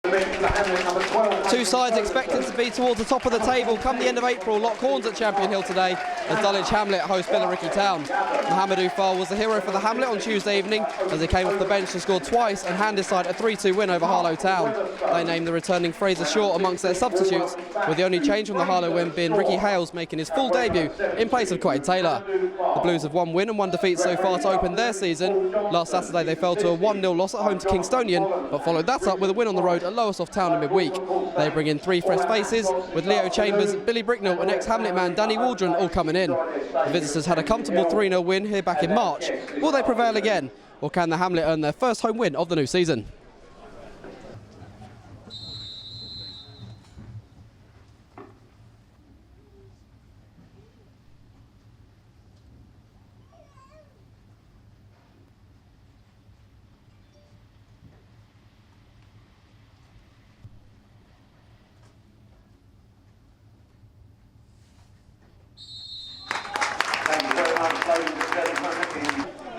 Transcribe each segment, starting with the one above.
Two sides expected to be towards the top of the table come the end of April. Lock horns at Champion Hill today as Dulwich Hamlet host Billericay Town. Mohamed Ufal was the hero for the Hamlet on Tuesday evening as he came off the bench to score twice and hand his side a 3-2 win over Harlow Town. They named the returning Fraser Short amongst their substitutes, with the only change from the Harlow win being Ricky Hales making his full debut in place of Quade Taylor. The Blues have one win and one defeat so far to open their season. Last Saturday they fell to a 1-0 loss at home to Kingstonian, but followed that up with a win on the road at Lowestoft Town in midweek. They bring in three fresh faces, with Leo Chambers, Billy Bricknell and ex-Hamlet man Danny Waldron all coming in. The visitors had a comfortable 3-0 win here back in March. Will they prevail again, or can the Hamlet earn their first home win of the new season?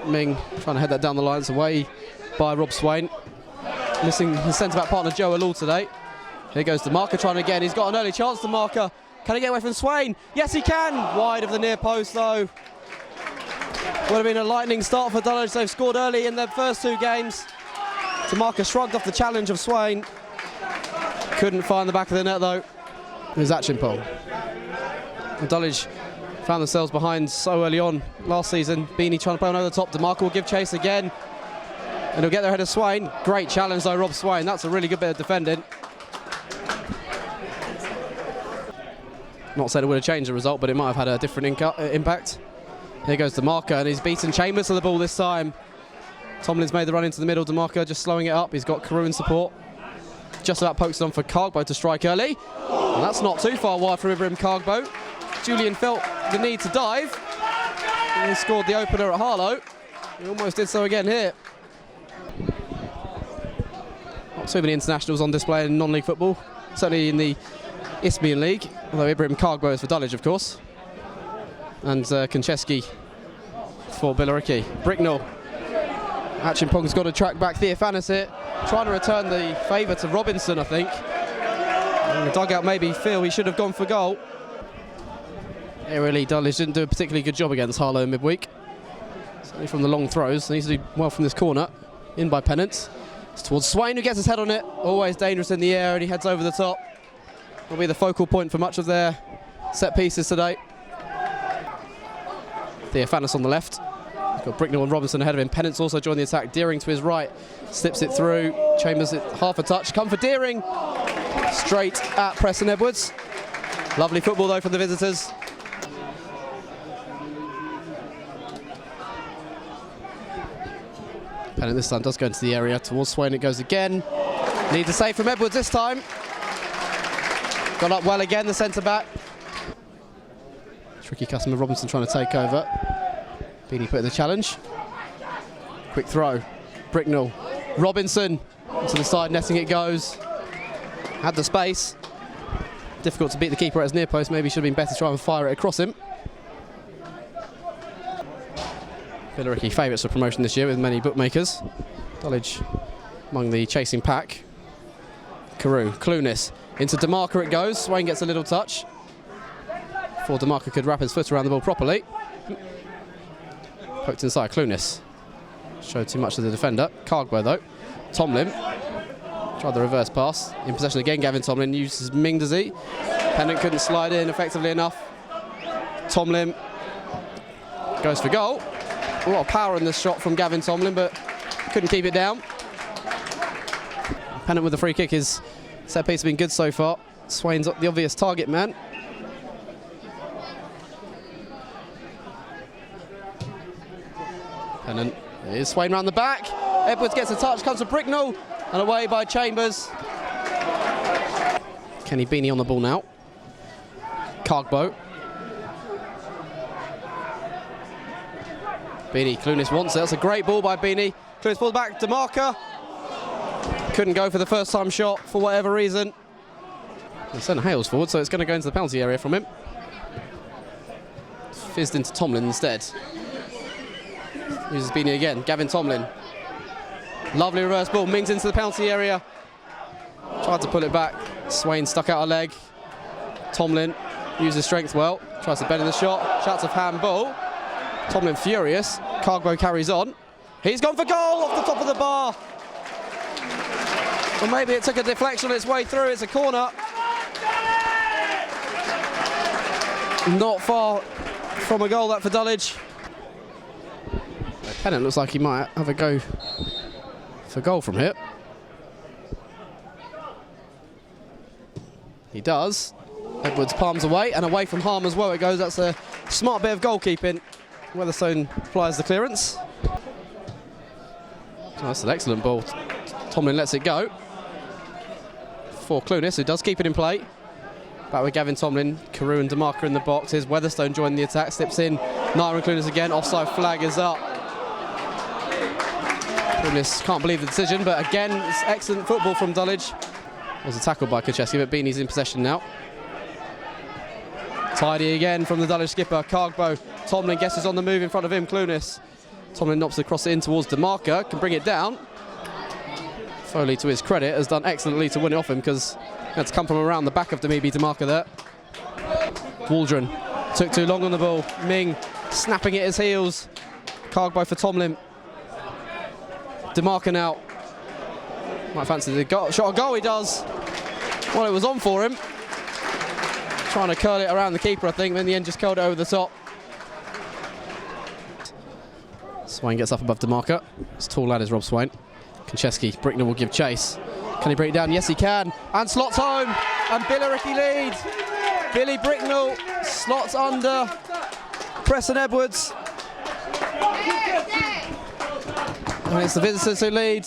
Ming trying to head that down the lines, away by Rob Swaine. Missing his centre-back partner Joe Alul today. Here goes Dumaka trying again. He's got an early chance, Dumaka. Can he get away from Swaine? Yes, he can. Wide of the near post, though. Would have been a lightning start for Dulwich. They've scored early in their first two games. Dumaka shrugged off the challenge of Swaine. Couldn't find the back of the net, though. Here's Achimpong. Dulwich found themselves behind so early on last season. Beanie trying to play on over the top. Dumaka will give chase again, and he'll get there ahead of Swaine. Great challenge though, Rob Swaine. That's a really good bit of defending. Not saying it would have changed the result, but it might have had a different impact. Here goes Dumaka, and he's beaten Chambers to the ball this time. Tomlin's made the run into the middle. Dumaka just slowing it up. He's got Carew in support. Just about pokes it on for Kargbo to strike early. And that's not too far wide from Ibrahim Kargbo. Julian felt the need to dive. And he scored the opener at Harlow. He almost did so again here. Not too many internationals on display in non-league football, certainly in the Isthmian League, although Ibrahim Kargbo is for Dulwich, of course. And Konchesky for Billericay. Bricknell. Achimpong's got to track back Theophanis here, trying to return the favour to Robinson, I think. And the dugout maybe feel he should have gone for goal. Yeah, really, Dulwich didn't do a particularly good job against Harlow in midweek. Certainly from the long throws. They need to do well from this corner. In by Pennant. It's towards Swaine, who gets his head on it. Always dangerous in the air, and he heads over the top. Will be the focal point for much of their set pieces today. Theophanis on the left. He's got Bricknell and Robinson ahead of him. Pennant's also joined the attack. Deering to his right. Slips it through. Chambers it half a touch. Come for Deering. Straight at Preston Edwards. Lovely football though for the visitors. Pennant this time does go into the area. Towards Swaine it goes again. Needs a save from Edwards this time. Got up well again, the centre-back. Tricky customer Robinson trying to take over. Beanie put in the challenge. Quick throw. Bricknell. Robinson to the side, netting it goes. Had the space. Difficult to beat the keeper at his near post. Maybe should have been better to try and fire it across him. Billericay favourites for promotion this year with many bookmakers. Dulwich among the chasing pack. Carew, Clunis, into Dumaka it goes. Swaine gets a little touch before Dumaka could wrap his foot around the ball properly. Poked inside, Clunis. Showed too much to the defender. Kargbo though. Tomlin tried the reverse pass. In possession again, Gavin Tomlin uses Ming, does he? Pennant couldn't slide in effectively enough. Tomlin goes for goal. A lot of power in this shot from Gavin Tomlin, but couldn't keep it down. Pennant with the free kick. His set piece has been good so far. Swaine's the obvious target man. Pennant. Here's Swaine round the back. Edwards gets a touch, comes to Bricknell, and away by Chambers. Kenny Beanie on the ball now. Kargbo. Beanie, Clunis wants it. That's a great ball by Beanie. Clunis pulls back, Dumaka. Couldn't go for the first time shot for whatever reason. They sent Hales forward, so it's going to go into the penalty area from him. Fizzed into Tomlin instead. Uses Beanie again. Gavin Tomlin. Lovely reverse ball. Mings into the penalty area. Tried to pull it back. Swaine stuck out a leg. Tomlin used his strength well. Tries to bend in the shot. Shouts of handball. Tomlin furious. Kargbo carries on. He's gone for goal off the top of the bar. Or maybe it took a deflection on its way through. It's a corner. Not far from a goal that for Dulwich. Pennant looks like he might have a go for goal from here. He does. Edwards palms away and away from harm as well it goes. That's a smart bit of goalkeeping. Weatherstone applies the clearance. Oh, that's an excellent ball. Tomlin lets it go. For Clunis, who does keep it in play. Back with Gavin Tomlin, Carew and Dumaka in the box. Here's Weatherstone joining the attack, slips in. Nyren and Clunis again, offside flag is up. Clunis can't believe the decision, but again, it's excellent football from Dulwich. Was a tackle by Kacheski, but Beanie's in possession now. Tidy again from the Dulwich skipper, Kargbo. Tomlin guesses on the move in front of him, Clunis. Tomlin knocks across it in towards Dumaka, can bring it down. Foley, to his credit, has done excellently to win it off him because it had to come from around the back of Dumebi Dumaka there. Waldron took too long on the ball. Ming snapping at his heels. Kargbo for Tomlin. Dumaka now. Might fancy the goal. Shot a goal, he does. Well, it was on for him. Trying to curl it around the keeper, I think, but in the end just curled it over the top. Swaine gets up above Dumaka. This tall lad is Rob Swaine. Kacheski, Bricknell will give chase. Can he break it down? Yes, he can. And slots home. And Billericay lead. Billy Bricknell slots under Preston Edwards. And it's the visitors who lead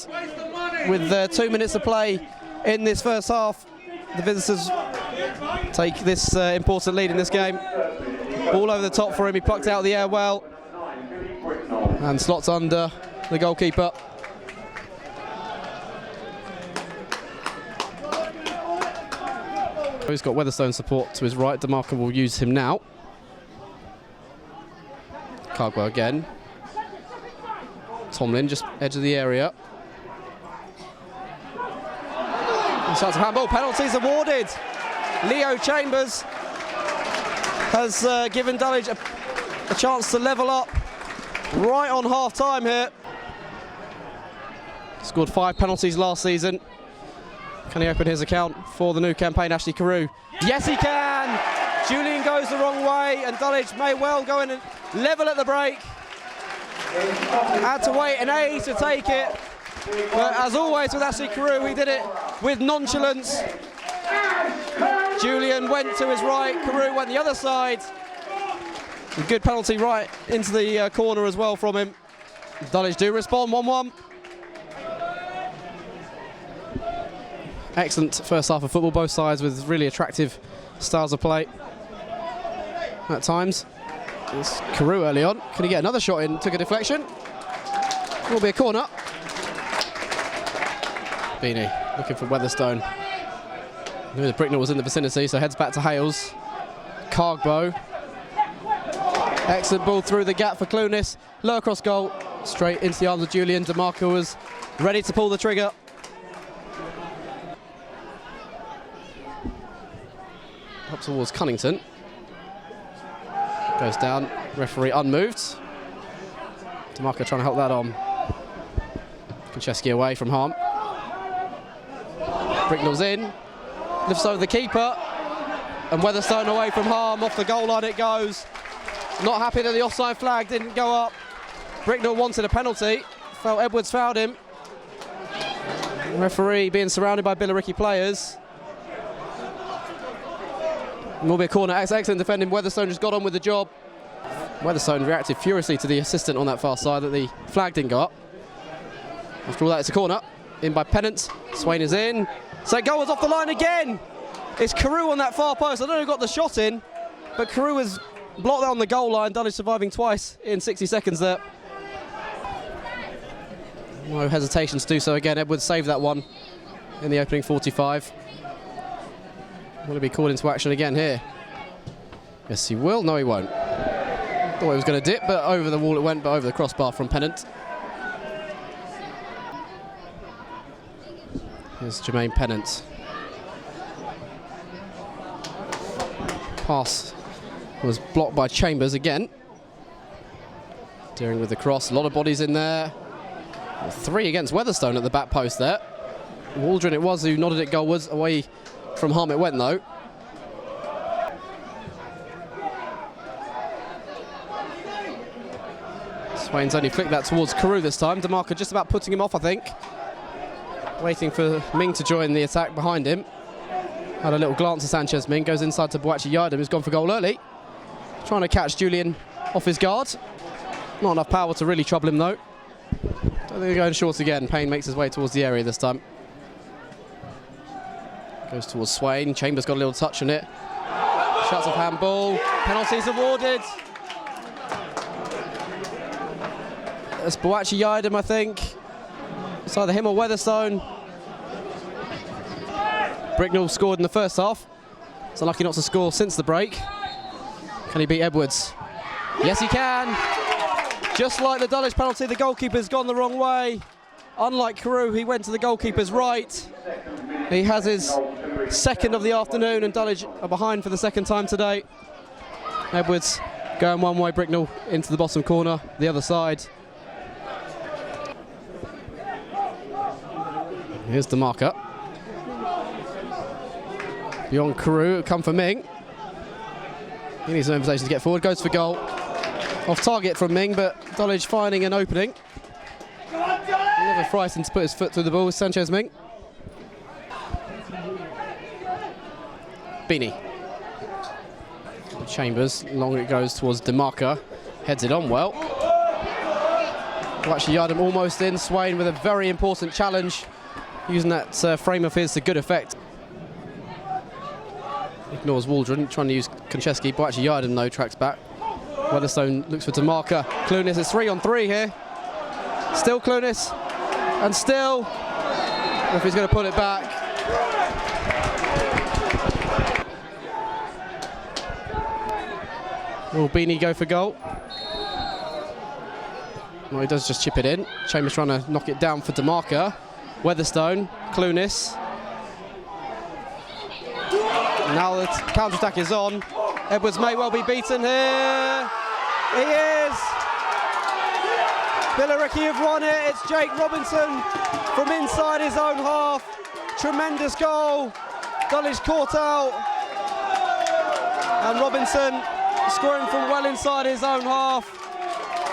with 2 minutes to play in this first half. The visitors take this important lead in this game. Ball over the top for him. He plucked out of the air well. And slots under the goalkeeper. He's got Weatherstone support to his right. Dumaka will use him now. Kargbo again. Tomlin just edge of the area. Shots of handball. Penalties awarded. Leo Chambers has given Dulwich a chance to level up right on half time here. Scored 5 penalties last season. Can he open his account for the new campaign, Ashley Carew? Yes, he can! Julian goes the wrong way, and Dulwich may well go in and level at the break. Had to wait an A to take it. But as always with Ashley Carew, he did it with nonchalance. Julian went to his right, Carew went the other side. A good penalty right into the corner as well from him. Dulwich do respond, 1-1. Excellent first half of football, both sides with really attractive styles of play at times. It's Carew early on. Can he get another shot in? Took a deflection. Will be a corner. Beanie looking for Weatherstone. Knew that Bricknell was in the vicinity, so heads back to Hales. Kargbo. Excellent ball through the gap for Clunis. Low cross goal, straight into the arms of Julian. Dumaka was ready to pull the trigger. Up towards Cunnington. Goes down, referee unmoved. Dumaka trying to help that on. Kacheski away from harm. Bricknell's in, lifts over the keeper, and Weatherstone away from harm. Off the goal line it goes. Not happy that the offside flag didn't go up. Bricknell wanted a penalty. Felt Edwards fouled him. Referee being surrounded by Billericay players. Will be a corner. Excellent defending. Weatherstone just got on with the job. Weatherstone reacted furiously to the assistant on that far side that the flag didn't go up. After all that, it's a corner. In by Pennant. Swaine is in. So goal was off the line again. It's Carew on that far post. I don't know who got the shot in, but Carew was blocked out on the goal line. Dulwich surviving twice in 60 seconds there. No hesitation to do so again. Edwards saved that one in the opening 45. Will he be called into action again here? Yes, he will. No, he won't. Thought he was going to dip, but over the wall it went, but over the crossbar from Pennant. Here's Jermaine Pennant. Pass was blocked by Chambers again. Deering with the cross, a lot of bodies in there. 3 against Weatherstone at the back post there. Waldron it was who nodded it goalwards, away from harm it went though. Swaine's only flicked that towards Carew this time. Dumaka just about putting him off, I think. Waiting for Ming to join the attack behind him. Had a little glance at Sanchez Ming, goes inside to Boakye-Yiadom, who's gone for goal early. Trying to catch Julian off his guard. Not enough power to really trouble him though. Don't think they're going short again. Payne makes his way towards the area this time. Goes towards Swaine. Chambers got a little touch on it. Shuts off handball. Penalties awarded. It's Boakye-Yiadom, I think. It's either him or Weatherstone. Bricknell scored in the first half. It's unlucky not to score since the break. Can he beat Edwards? Yes, he can. Just like the Dulwich penalty, the goalkeeper's gone the wrong way. Unlike Carew, he went to the goalkeeper's right. He has his second of the afternoon, and Dulwich are behind for the second time today. Edwards going one way, Bricknell into the bottom corner, the other side. Here's Dumaka. Beyond Carew, come for Ming. He needs an invitation to get forward, goes for goal. Off target from Ming, but Dulwich finding an opening. Never frightened to put his foot through the ball with Sanchez Ming. Beanie. Chambers, long it goes towards Dumaka. Heads it on well. Boakye-Yiadom almost in. Swaine with a very important challenge. Using that frame of his to good effect. Ignores Waldron, trying to use Konchesky. Boakye-Yiadom though tracks back. Weatherstone looks for Dumaka. Clunis is 3-on-3 here. Still Clunis. And still. If he's going to pull it back. Will Beanie go for goal? Well, he does just chip it in. Chambers trying to knock it down for Dumaka. Weatherstone, Clunis. Now the counter-attack is on. Edwards may well be beaten here. He is. Billericay have won it. It's Jake Robinson from inside his own half. Tremendous goal. Dulwich caught out. And Robinson scoring from well inside his own half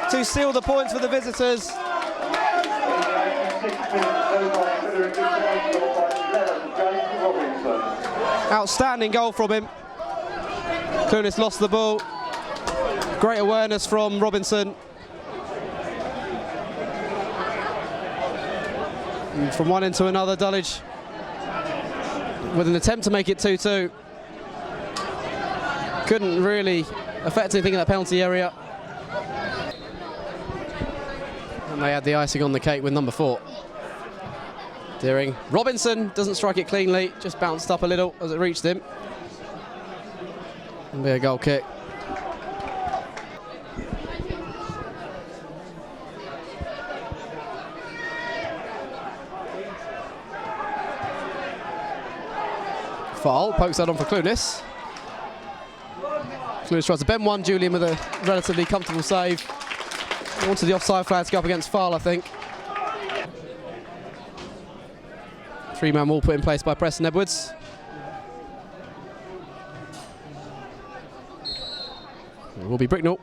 to seal the points for the visitors. Outstanding goal from him. Clunis lost the ball. Great awareness from Robinson. And from one end to another, Dulwich with an attempt to make it 2-2. Couldn't really affect anything in that penalty area. And they had the icing on the cake with number 4. Deering. Robinson doesn't strike it cleanly, just bounced up a little as it reached him. And be a goal kick. Foul, pokes that on for Clunis. Clunis tries to bend one, Julian with a relatively comfortable save. Wanted the offside flag to go up against Foul, I think. 3-man wall put in place by Preston Edwards. It will be Bricknell.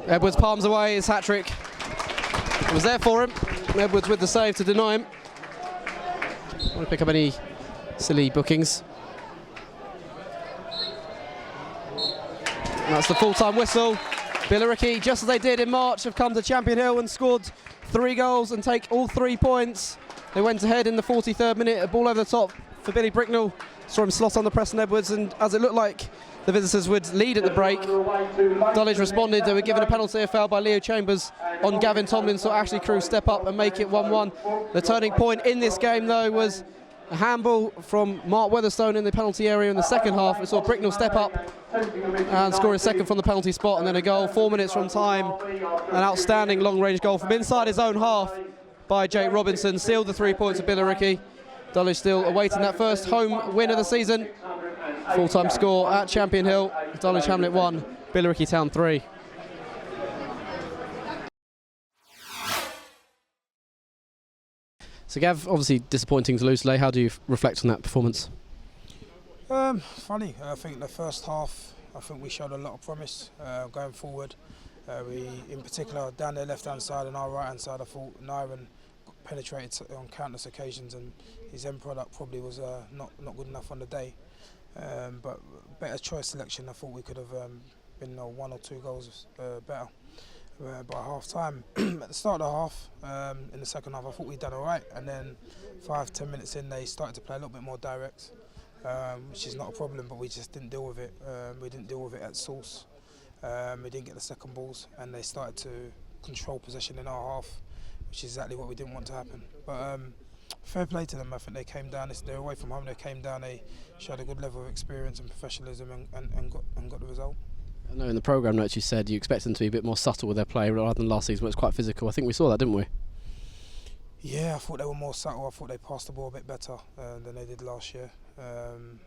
Edwards palms away his hat-trick. It was there for him. Edwards with the save to deny him. I want to pick up any silly bookings. And that's the full-time whistle. Billericay, just as they did in March, have come to Champion Hill and scored 3 goals and take all 3 points. They went ahead in the 43rd minute, a ball over the top for Billy Bricknell. Saw him slot on the Preston Edwards, and as it looked like the visitors would lead at the break, Dulwich responded. They were given a penalty foul by Leo Chambers on Gavin Tomlin, so Ashley Carew step up and make it 1-1. The turning point in this game, though, was a handball from Marc Weatherstone in the penalty area in the second half. We saw Bricknell step up and score his second from the penalty spot, and then a goal 4 minutes from time. An outstanding long-range goal from inside his own half by Jake Robinson, sealed the 3 points of Billericay. Dulwich still awaiting that first home win of the season. Full-time score at Champion Hill, Dulwich Hamlet 1, Billericay Town 3. So Gav, obviously disappointing to lose today. How do you reflect on that performance? Funny. I think the first half, I think we showed a lot of promise going forward. We, in particular, down their left-hand side and our right-hand side, I thought Nyren penetrated on countless occasions, and his end product probably was not good enough on the day. But better choice selection, I thought we could have been 1 or 2 goals better. By half time, at the start of the half, in the second half, I thought we'd done all right, and then 5-10 minutes in, they started to play a little bit more direct, which is not a problem, but we just didn't deal with it. We didn't deal with it at source. We didn't get the second balls, and they started to control possession in our half, which is exactly what we didn't want to happen. But fair play to them. I think they came down. They're away from home. They came down. They showed a good level of experience and professionalism, and got the result. I know in the programme notes you said you expect them to be a bit more subtle with their play rather than last season, where it's quite physical. I think we saw that, didn't we? Yeah, I thought they were more subtle. I thought they passed the ball a bit better than they did last year, and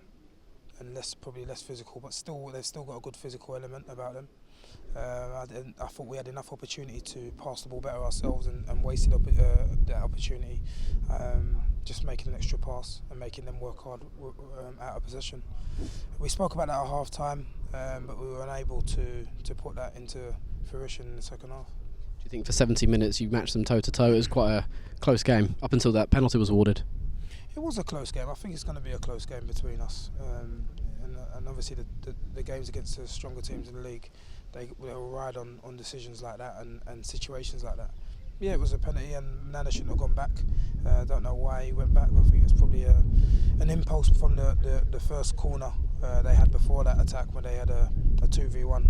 probably less physical. But still, they've still got a good physical element about them. I thought we had enough opportunity to pass the ball better ourselves, and wasted that opportunity, just making an extra pass and making them work hard out of possession. We spoke about that at half time, but we were unable to put that into fruition in the second half. Do you think for 70 minutes you matched them toe to toe? It was quite a close game up until that penalty was awarded. It was a close game. I think it's going to be a close game between us, and obviously the games against the stronger teams in the league, they'll ride on decisions like that and situations like that. Yeah, it was a penalty, and Nana shouldn't have gone back. I don't know why he went back. I think it's probably an impulse from the first corner they had before that attack, when they had a 2v1,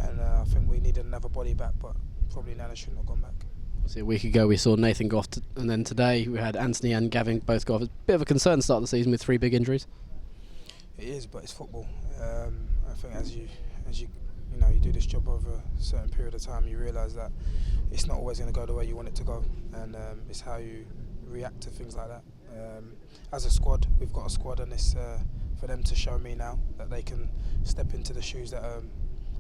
and I think we needed another body back, but probably Nana shouldn't have gone back. A week ago we saw Nathan go off, and then today we had Anthony and Gavin both go off. It's a bit of a concern start of the season with 3 big injuries. It is, but it's football. I think as you do this job over a certain period of time, you realise that it's not always going to go the way you want it to go, and it's how you react to things like that. As a squad, we've got a squad, and it's for them to show me now that they can step into the shoes that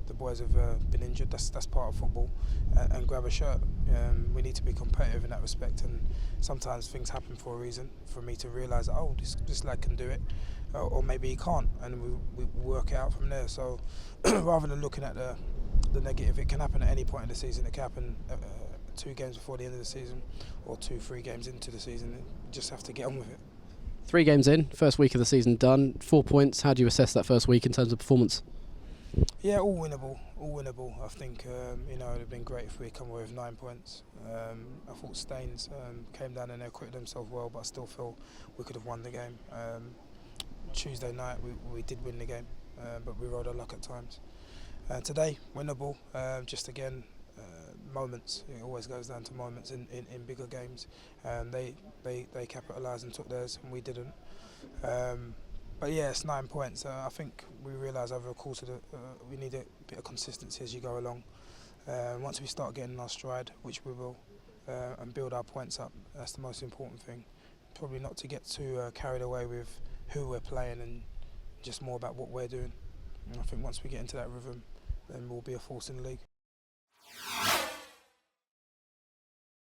the boys have been injured. That's part of football, and grab a shirt. We need to be competitive in that respect, and sometimes things happen for a reason. For me to realise that, oh, this lad can do it, or maybe he can't, and we work it out from there. So rather than looking at the negative, it can happen at any point in the season. It can happen 2 games before the end of the season, or 2-3 games into the season. You just have to get on with it. 3 games in, first week of the season done, 4 points. How do you assess that first week in terms of performance? Yeah, all winnable. I think it'd have been great if we come away with 9 points. I thought Staines came down and they acquitted themselves well, but I still feel we could have won the game. Tuesday night we did win the game, but we rode our luck at times. Today, winnable. Just again, moments. It always goes down to moments in bigger games. They capitalised and took theirs, and we didn't. But yeah, it's 9 points. I think we realise over the course of we need a bit of consistency as you go along. Once we start getting our stride, which we will, and build our points up, that's the most important thing. Probably not to get too carried away with who we're playing, and just more about what we're doing. And I think once we get into that rhythm, then we'll be a force in the league.